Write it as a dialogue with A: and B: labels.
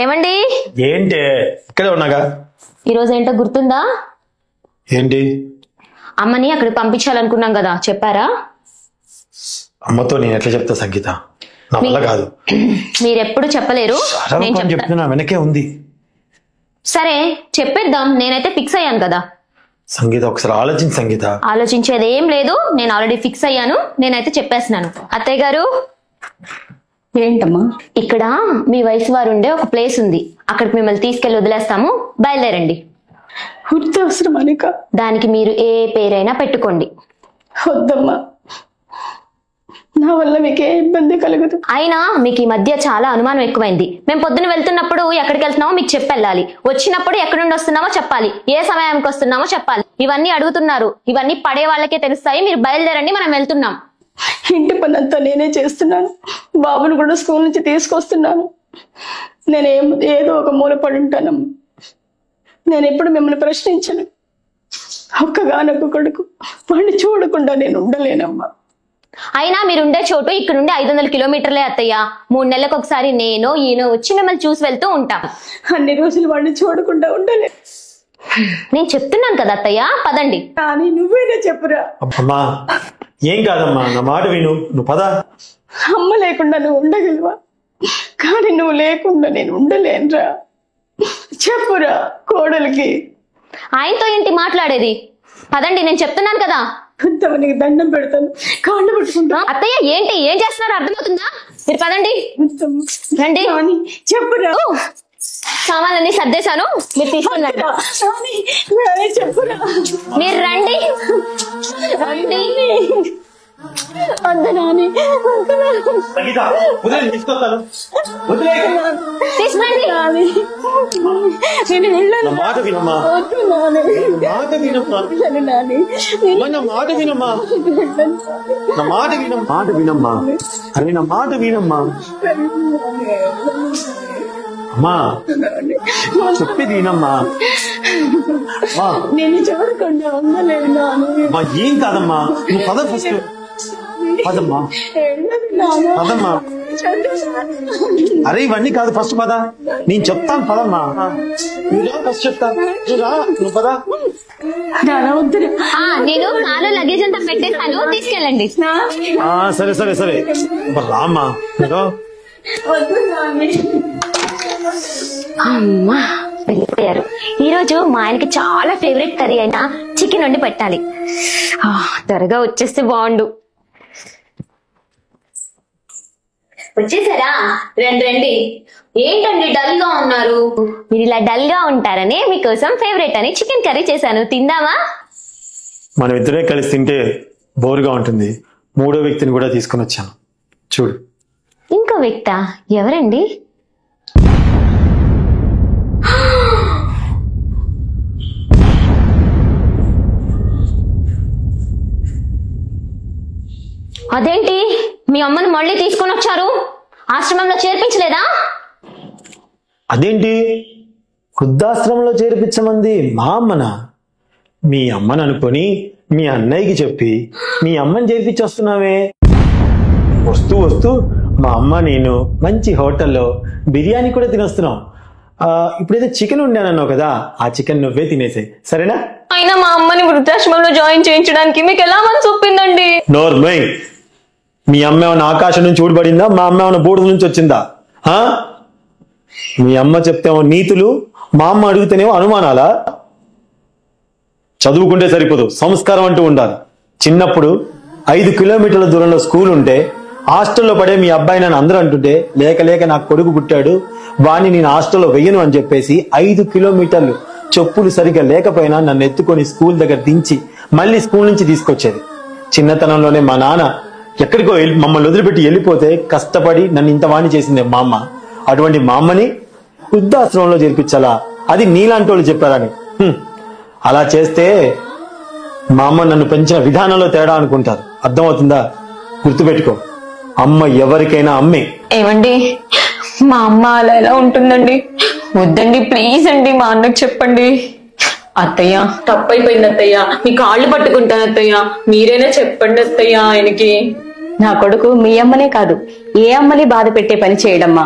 A: ఏమండి?
B: ఏంటి ఇక్కడే ఉన్నాగా?
A: ఈ రోజు ఏంటో గుర్తుందా?
B: ఏంటి?
A: అమ్మని అక్కడ పంపించాలనుకున్నాం కదా, చెప్పారా?
B: అమ్మతో నేను ఎట్లా చెప్తా సంగీత, నా వల్ల కాదు.
A: మీరెప్పుడు చెప్పలేరు, నేను
B: చెప్తున్నా, వెనకే ఉంది.
A: సరే చెప్పేద్దాం, నేనైతే ఫిక్స్ అయ్యాను కదా.
B: సంగీత ఒకసారి ఆలోచించి సంగీత.
A: ఆలోచించేది ఏం లేదు, నేను ఆల్రెడీ ఫిక్స్ అయ్యాను, నేనైతే చెప్పేస్తున్నాను. అత్తయ్య గారు.
C: ఏంటమ్మా?
A: ఇక్కడ మీ వయసు వారు ఉండే ఒక ప్లేస్ ఉంది, అక్కడికి మిమ్మల్ని తీసుకెళ్లి వదిలేస్తాము, బయలుదేరండి.
C: అవసరం అనిక,
A: దానికి మీరు ఏ పేరైనా పెట్టుకోండి.
C: వద్దమ్మా, నా వల్ల మీకు ఏ ఇబ్బంది కలగదు.
A: అయినా మీకు ఈ మధ్య చాలా అనుమానం ఎక్కువైంది. మేము పొద్దున వెళ్తున్నప్పుడు ఎక్కడికి వెళ్తున్నామో మీకు చెప్పెళ్ళాలి, వచ్చినప్పుడు ఎక్కడి నుండి వస్తున్నామో చెప్పాలి, ఏ సమయానికి వస్తున్నామో చెప్పాలి. ఇవన్నీ అడుగుతున్నారు, ఇవన్నీ పడే వాళ్ళకే తెలుస్తాయి. మీరు బయలుదేరండి, మనం వెళ్తున్నాం.
C: ఇంటి పని అంతా నేనే చేస్తున్నాను, బాబును కూడా స్కూల్ నుంచి తీసుకొస్తున్నాను. ఏదో ఒక మూల పడి ఉంటానమ్మా. నేను ఎప్పుడు మిమ్మల్ని ప్రశ్నించను. ఒక్కగానొక్క కొడుకు, వాడిని చూడకుండా నేను ఉండలేనమ్మా.
A: అయినా మీరుండే చోటు ఇక్కడ నుండి 500 కిలోమీటర్లే అత్తయ్య. 3 నెలలకు ఒకసారి నేను ఈయన వచ్చి మిమ్మల్ని చూసి వెళ్తూ ఉంటాం.
C: అన్ని రోజులు వాడిని చూడకుండా ఉండలే.
A: నేను చెప్తున్నాను కదా అత్తయ్య, పదండి.
C: కానీ నువ్వేనా చెప్పురా.
B: అమ్మా ఏం కాదమ్మా, నా మాట విను, నువ్వు పద.
C: అమ్మ లేకుండా నువ్వు ఉండగలవా? కానీ నువ్వు లేకుండా నేను ఉండలేనురా. చెప్పురా కోడలికి.
A: ఆయనతో ఏంటి మాట్లాడేది? పదండి, నేను చెప్తున్నాను కదా.
C: నీకు దండం పెడతాను, కాళ్ళు పట్టుకుంటా.
A: అత్తయ్య ఏంటి, ఏం చేస్తున్నారు అర్థమవుతుందా? మీరు పదండి, రండి.
C: చెప్పురా.
A: సామాన్లన్నీ సర్దేశాను, మీరు తీసుకున్నాడు.
C: చెప్పురా.
A: మీరు రండి.
C: వద్దు నాని,
A: తీసుకురండి.
C: నేను వెళ్ళను.
B: మాట వినమ్మా,
C: వద్దు నాని,
B: మాట వినమ్మా,
C: నాని
B: నా మాట వినమ్మా, నా మాట వినమ్మా, మాట వినమ్మా, అరే నా మాట వినమ్మా. అమ్మా చెప్పేది వినమ్మా.
C: నేను చూడకుండా ఉండలేదు నాను.
B: ఏం కాదమ్మా, నువ్వు పద, ఫస్ట్ పదమ్మా, పదమ్మా. అరే ఇవన్నీ కాదు, ఫస్ట్ పద, నేను చెప్తాను పదమ్మా. నువ్వు ఫస్ట్ చెప్తా, నువ్వు పద.
A: నేను కాలు లగేజ్ అంతా పెట్టేస్తాను, తీసుకెళ్ళండి.
B: సరే సరే సరే రామ్మా.
A: అమ్మా వెళ్ళిపోయారు. ఈ రోజు మా ఆయనకి చాలా ఫేవరెట్ కర్రీ అయినా చికెన్ వండి పెట్టాలి. త్వరగా వచ్చేస్తే బాగుండు. వచ్చేసారా? రండి రండి. ఏంటండి డల్ గా ఉన్నారు? మీరు ఇలా డల్ గా ఉంటారని మీకోసం ఫేవరెట్ అని చికెన్ కర్రీ చేశాను, తిందామా?
B: మనం ఇద్దరే కలిసి తింటే బోరుగా ఉంటుంది. 3వ వ్యక్తిని కూడా తీసుకుని వచ్చాను, చూడు.
A: ఇంకో వ్యక్త? ఎవరండి? అదేంటి, మీ అమ్మను మళ్ళీ తీసుకొని వచ్చారు? ఆశ్రమంలో చేర్పించలేదా?
B: అదేంటి వృద్ధాశ్రమంలో చేర్పించమంది మా అమ్మనా? మీ అమ్మని అనుకొని మీ అన్నయ్యకి చెప్పి మీ అమ్మని చేర్పించి వస్తున్నావే. వస్తూ వస్తూ మా అమ్మ నేను మంచి హోటల్లో బిర్యానీ కూడా తినొస్తున్నాం. ఇప్పుడైతే చికెన్ ఉండానన్నావు కదా, ఆ చికెన్ నువ్వే తినేసే, సరేనా?
A: అయినా మా అమ్మని వృద్ధాశ్రమంలో జాయిన్ చేయించడానికి మీకు ఎలా మనసు ఒప్పిందండి?
B: నోర్మై, మీ అమ్మ ఏమైనా ఆకాశం నుంచి ఊడిపడిందా? మా అమ్మ ఏమైనా బూడిద నుంచి వచ్చిందా? మీ అమ్మ చెప్తేమో నీతులు, మా అమ్మ అడిగితేనేమో అనుమానాలా? చదువుకుంటే సరిపోదు, సంస్కారం అంటూ ఉండాలి. చిన్నప్పుడు 5 కిలోమీటర్ల దూరంలో స్కూల్ ఉంటే హాస్టల్లో పడే మీ అబ్బాయి నన్ను అందరూ అంటుంటే లేక లేక నాకు కొడుకు పుట్టాడు, వాణ్ణి నేను హాస్టల్లో వెయ్యను అని చెప్పేసి 5 కిలోమీటర్లు చెప్పులు సరిగ్గా లేకపోయినా నన్ను ఎత్తుకొని స్కూల్ దగ్గర దించి మళ్ళీ స్కూల్ నుంచి తీసుకొచ్చేది. చిన్నతనంలోనే మా నాన్న ఎక్కడికో మమ్మల్ని వదిలిపెట్టి వెళ్ళిపోతే కష్టపడి నన్ను ఇంత వాణి చేసింది మా అమ్మ. అటువంటి మా అమ్మని వృద్ధాశ్రమంలో చేర్పించాలా? అది నీలాంటి వాళ్ళు చెప్పారని. అలా చేస్తే మా అమ్మ నన్ను పెంచిన విధానంలో తేడా అనుకుంటారు. అర్థమవుతుందా? గుర్తుపెట్టుకో, అమ్మ ఎవరికైనా అమ్మే.
A: ఏమండి, మా అమ్మ అలా ఎలా ఉంటుందండి? వద్దండి, ప్లీజ్ అండి, మా అన్నకు చెప్పండి. అత్తయ్య తప్పైపోయింది అత్తయ్య, మీ కాళ్ళు పట్టుకుంటాను అత్తయ్య, మీరైనా చెప్పండి అత్తయ్య ఆయనకి.
C: నా కొడుకు మీ అమ్మనే కాదు, ఏ అమ్మని బాధ పెట్టే పని చేయడమ్మా.